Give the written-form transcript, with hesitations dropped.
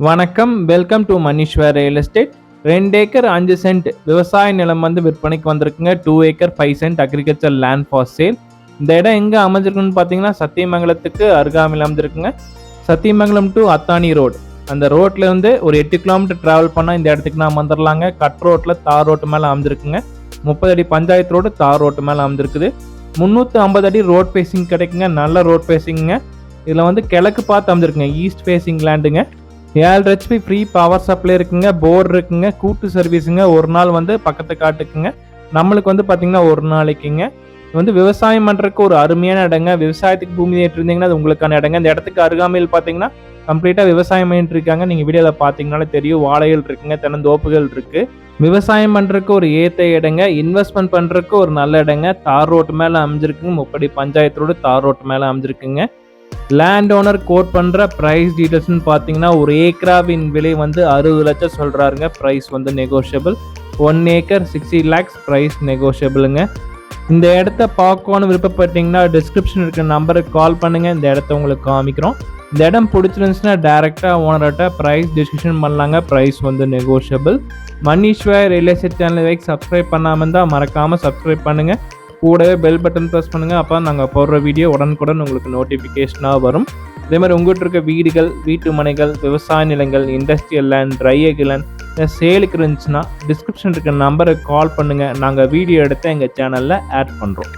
வணக்கம், welcome to Manishwar real estate. 2 acre 5 cent விவசாய நிலம் வந்து விற்பனைக்கு வந்திருக்குங்க. 2 acre 5 cent agriculture land for sale. இந்த இடம் எங்கே அமைஞ்சிருக்குன்னு பார்த்தீங்கன்னா சத்தியமங்கலத்துக்கு அருகாமையில் அமைஞ்சிருக்குங்க. சத்தியமங்கலம் டு அத்தானி ரோடு, அந்த ரோட்ல இருந்து ஒரு 8 கிலோமீட்டர் டிராவல் பண்ணால் இந்த இடத்துக்கு நான் வந்துடலாங்க. கட் ரோட்டில் தார் ரோட்டு மேலே அமைஞ்சிருக்குங்க. 30 அடி பஞ்சாயத்து ரோடு தார் ரோட்டு மேலே அமைஞ்சிருக்குது. 350 அடி ரோட் ஃபேஸிங் கிடைக்குங்க. நல்ல ரோட் ஃபேஸிங்க. இதில் வந்து கிழக்கு பார்த்து அமைஞ்சிருக்குங்க. ஈஸ்ட் ஃபேஸிங் லேண்டுங்க. 7 HP ஃப்ரீ பவர் சப்ளை இருக்குங்க. போர் இருக்குங்க. கூட்டு சர்வீஸுங்க. ஒரு நாள் வந்து பக்கத்து காட்டுக்குங்க. நம்மளுக்கு வந்து பார்த்தீங்கன்னா ஒரு நாளைக்குங்க. இது வந்து விவசாயம் பண்ணுறதுக்கு ஒரு அருமையான இடங்க. விவசாயத்துக்கு பூமி ஏற்று இருந்தீங்கன்னா அது உங்களுக்கான இடங்க. இந்த இடத்துக்கு அருகாமையில் பார்த்தீங்கன்னா கம்ப்ளீட்டாக விவசாயம் பண்ணிட்டு இருக்காங்க. நீங்கள் வீடியோவில் பார்த்தீங்கன்னாலே தெரியும். வாழைகள் இருக்குங்க, தென்னந்தோப்புகள் இருக்கு. விவசாயம் பண்ணுறதுக்கு ஒரு ஏற்ற இடங்க. இன்வெஸ்ட்மெண்ட் பண்ணுறதுக்கு ஒரு நல்ல இடங்க. தார் ரோட்டு மேலே அமைஞ்சிருக்குங்க. 30 பஞ்சாயத்து ரோடு தார் ரோட்டு மேலே அமைஞ்சிருக்குங்க. லேண்ட் ஓனர் கோட் பண்ணுற ப்ரைஸ் டீட்டெயில்ஸ்னு பார்த்தீங்கன்னா ஒரு ஏக்கராவின் விலை வந்து 60 லட்சம் சொல்கிறாருங்க. ப்ரைஸ் வந்து நெகோஷியபிள். 1 ஏக்கர் 60 lakhs ப்ரைஸ் நெகோஷியபிளுங்க. இந்த இடத்த பார்க்கணும்னு விருப்பப்பட்டீங்கன்னா டிஸ்கிரிப்ஷன் இருக்கிற நம்பருக்கு கால் பண்ணுங்கள். இந்த இடத்த உங்களுக்கு காமிக்கிறோம். இந்த இடம் பிடிச்சிருந்துச்சுன்னா டேரெக்டாக ஓனர்கிட்ட ப்ரைஸ் டிஸ்கஷன் பண்ணலாங்க. ப்ரைஸ் வந்து நெகோஷியபிள். மணிஷ்வர் ரியல் எஸ்டேட் சேனலை சப்ஸ்கிரைப் பண்ணாமல் இருந்தால் மறக்காமல் சப்ஸ்கிரைப் பண்ணுங்கள். கூடவே பெல் பட்டன் ப்ரெஸ் பண்ணுங்கள். அப்போ நாங்கள் போடுற வீடியோ உடனுக்குடன் உங்களுக்கு நோட்டிஃபிகேஷனாக வரும். இதே மாதிரி உங்கள்கிட்ட இருக்க வீடுகள், வீட்டு மனைகள், விவசாய நிலங்கள், இண்டஸ்ட்ரியல் லேண்ட், ட்ரை லேண்ட் சேலுக்கு இருந்துச்சுன்னா டிஸ்கிரிப்ஷன் இருக்க நம்பருக்கு கால் பண்ணுங்கள். நாங்கள் வீடியோ எடுத்து எங்கள் சேனலில் ஆட் பண்ணுறோம்.